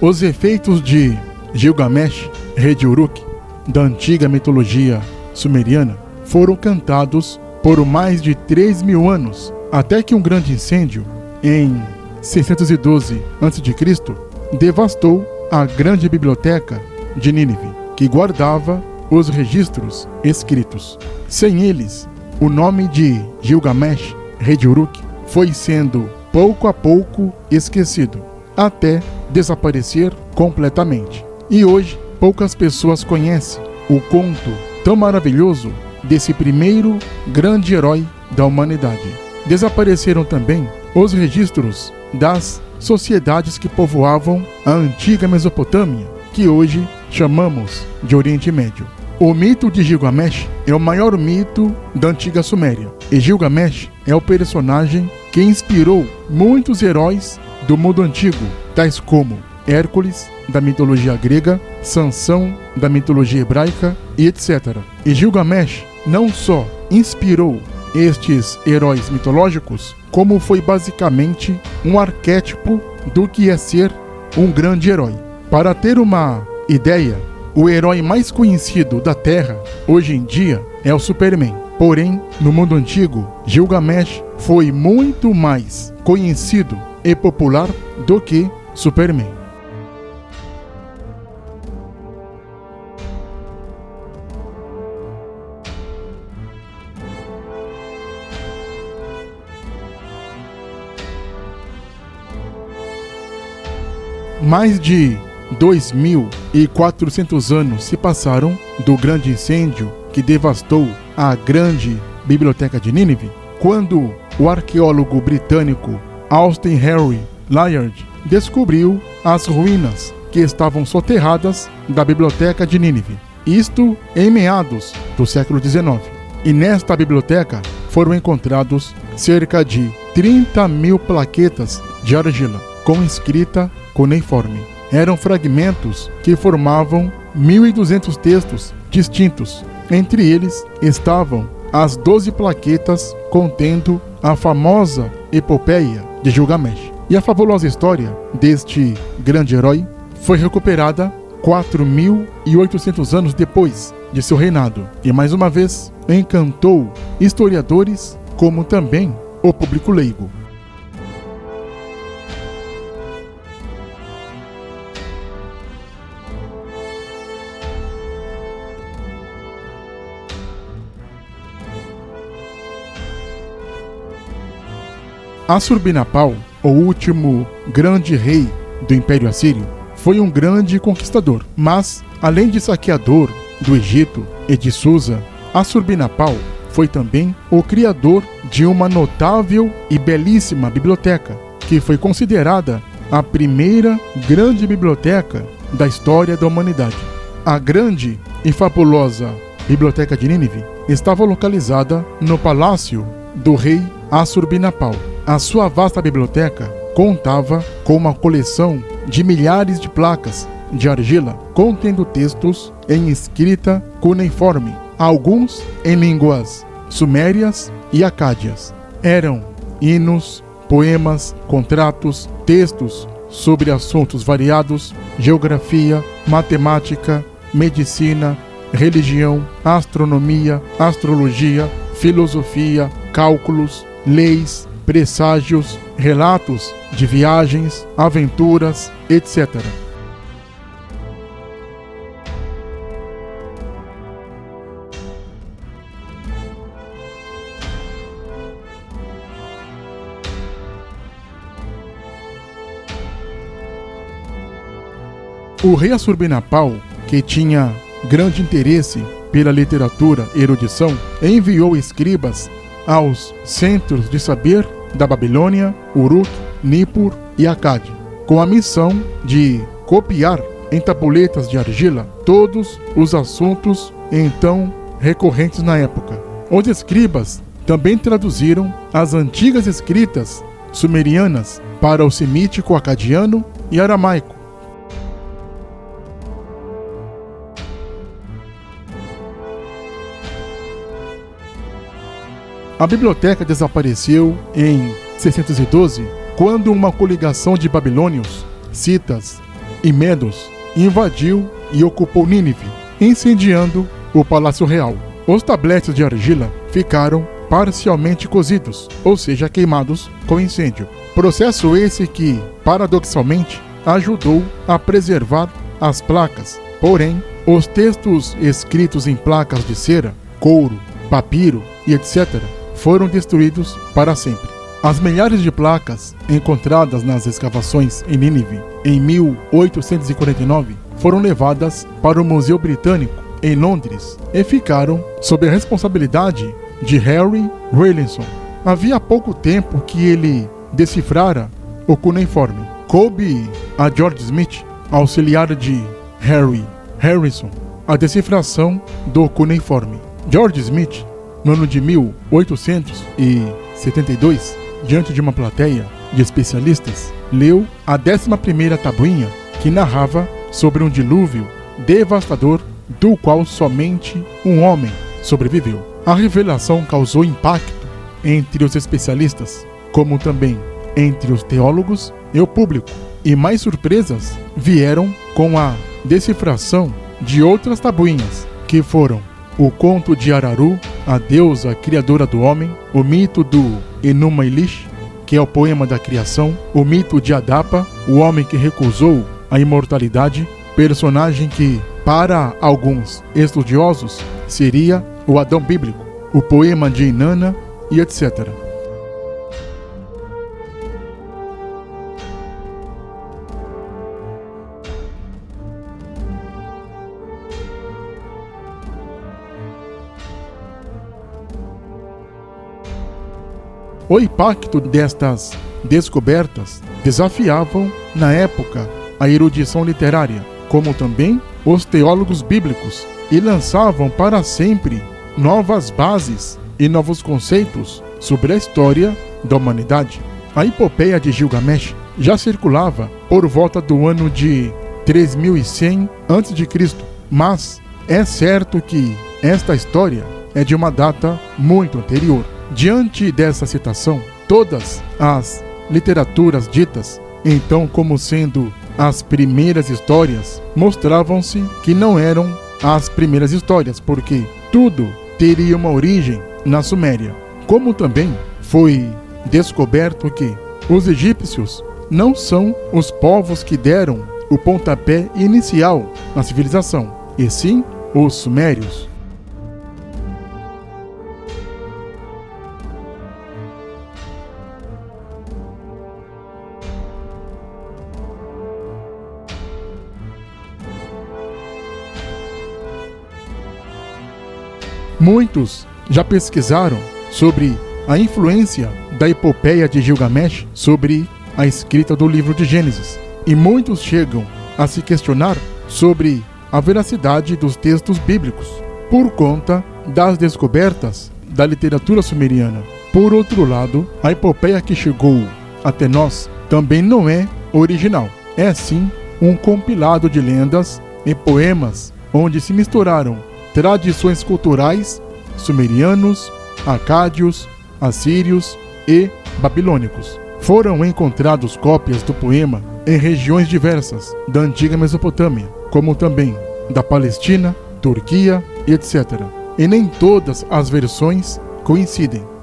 Os efeitos de Gilgamesh, rei de Uruk, da antiga mitologia sumeriana, foram cantados por mais de 3.000 anos, até que um grande incêndio, em 612 a.C., devastou a grande biblioteca de Nínive, que guardava os registros escritos. Sem eles, o nome de Gilgamesh, rei de Uruk, foi sendo pouco a pouco esquecido, até desaparecer completamente. E hoje, poucas pessoas conhecem o conto tão maravilhoso desse primeiro grande herói da humanidade. Desapareceram também os registros das sociedades que povoavam a antiga Mesopotâmia, que hoje chamamos de Oriente Médio. O mito de Gilgamesh é o maior mito da antiga Suméria, e Gilgamesh é o personagem que inspirou muitos heróis do mundo antigo, tais como Hércules, da mitologia grega, Sansão, da mitologia hebraica e etc. E Gilgamesh não só inspirou estes heróis mitológicos, como foi basicamente um arquétipo do que é ser um grande herói. Para ter uma ideia, o herói mais conhecido da Terra hoje em dia é o Superman. Porém, no mundo antigo, Gilgamesh foi muito mais conhecido e popular do que Superman. Mais de 2.400 anos se passaram do grande incêndio que devastou a grande biblioteca de Nínive, quando o arqueólogo britânico Austin Henry Layard descobriu as ruínas que estavam soterradas da biblioteca de Nínive, isto em meados do século XIX. E nesta biblioteca foram encontrados cerca de 30.000 plaquetas de argila com escrita cuneiforme. Eram fragmentos que formavam 1.200 textos distintos. Entre eles estavam as 12 plaquetas contendo a famosa epopeia de Gilgamesh. E a fabulosa história deste grande herói foi recuperada 4.800 anos depois de seu reinado. E mais uma vez encantou historiadores como também o público leigo. Assurbanipal, o último grande rei do Império Assírio, foi um grande conquistador, mas, além de saqueador do Egito e de Susa, Assurbanipal foi também o criador de uma notável e belíssima biblioteca, que foi considerada a primeira grande biblioteca da história da humanidade. A grande e fabulosa Biblioteca de Nínive estava localizada no palácio do rei Assurbanipal. A sua vasta biblioteca contava com uma coleção de milhares de placas de argila contendo textos em escrita cuneiforme, alguns em línguas sumérias e acádias. Eram hinos, poemas, contratos, textos sobre assuntos variados, geografia, matemática, medicina, religião, astronomia, astrologia, filosofia, cálculos, leis, presságios, relatos de viagens, aventuras, etc. O rei Assurbanipal, que tinha grande interesse pela literatura e erudição, enviou escribas aos centros de saber da Babilônia, Uruk, Nippur e Akkad, com a missão de copiar em tabuletas de argila todos os assuntos então recorrentes na época. Os escribas também traduziram as antigas escritas sumerianas para o semítico acadiano e aramaico. A biblioteca desapareceu em 612, quando uma coligação de babilônios, citas e Medos invadiu e ocupou Nínive, incendiando o Palácio Real. Os tabletes de argila ficaram parcialmente cozidos, ou seja, queimados com incêndio. Processo esse que, paradoxalmente, ajudou a preservar as placas. Porém, os textos escritos em placas de cera, couro, papiro e etc. foram destruídos para sempre. As milhares de placas encontradas nas escavações em Nínive em 1849 foram levadas para o Museu Britânico em Londres e ficaram sob a responsabilidade de Harry Rawlinson. Havia pouco tempo que ele decifrara o cuneiforme. Coube a George Smith, auxiliar de Harry Harrison, a decifração do cuneiforme. George Smith, no ano de 1872, diante de uma plateia de especialistas, leu a 11ª tabuinha, que narrava sobre um dilúvio devastador do qual somente um homem sobreviveu. A revelação causou impacto entre os especialistas, como também entre os teólogos e o público, e mais surpresas vieram com a decifração de outras tabuinhas, que foram o conto de Araru, a deusa criadora do homem, o mito do Enuma Elish, que é o poema da criação, o mito de Adapa, o homem que recusou a imortalidade, personagem que, para alguns estudiosos, seria o Adão bíblico, o poema de Inanna e etc. O impacto destas descobertas desafiavam, na época, a erudição literária, como também os teólogos bíblicos, e lançavam para sempre novas bases e novos conceitos sobre a história da humanidade. A epopeia de Gilgamesh já circulava por volta do ano de 3100 a.C., mas é certo que esta história é de uma data muito anterior. Diante dessa citação, todas as literaturas ditas então como sendo as primeiras histórias mostravam-se que não eram as primeiras histórias, porque tudo teria uma origem na Suméria. Como também foi descoberto que os egípcios não são os povos que deram o pontapé inicial na civilização, e sim os sumérios. Muitos já pesquisaram sobre a influência da epopeia de Gilgamesh sobre a escrita do livro de Gênesis, e muitos chegam a se questionar sobre a veracidade dos textos bíblicos, por conta das descobertas da literatura sumeriana. Por outro lado, a epopeia que chegou até nós também não é original. É sim um compilado de lendas e poemas onde se misturaram tradições culturais sumerianos, acádios, assírios e babilônicos. Foram encontrados cópias do poema em regiões diversas da antiga Mesopotâmia, como também da Palestina, Turquia e etc. E nem todas as versões coincidem.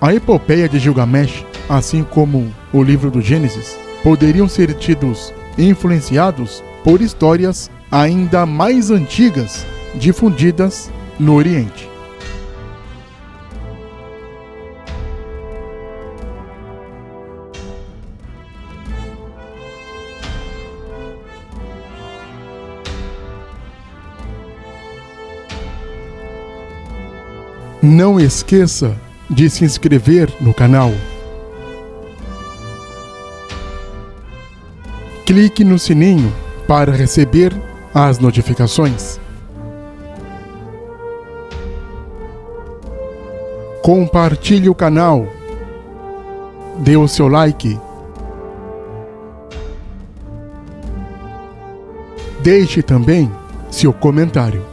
A epopeia de Gilgamesh, assim como o livro do Gênesis, poderiam ser tidos influenciados por histórias ainda mais antigas difundidas no Oriente. Não esqueça de se inscrever no canal. Clique no sininho para receber as notificações. Compartilhe o canal. Dê o seu like. Deixe também seu comentário.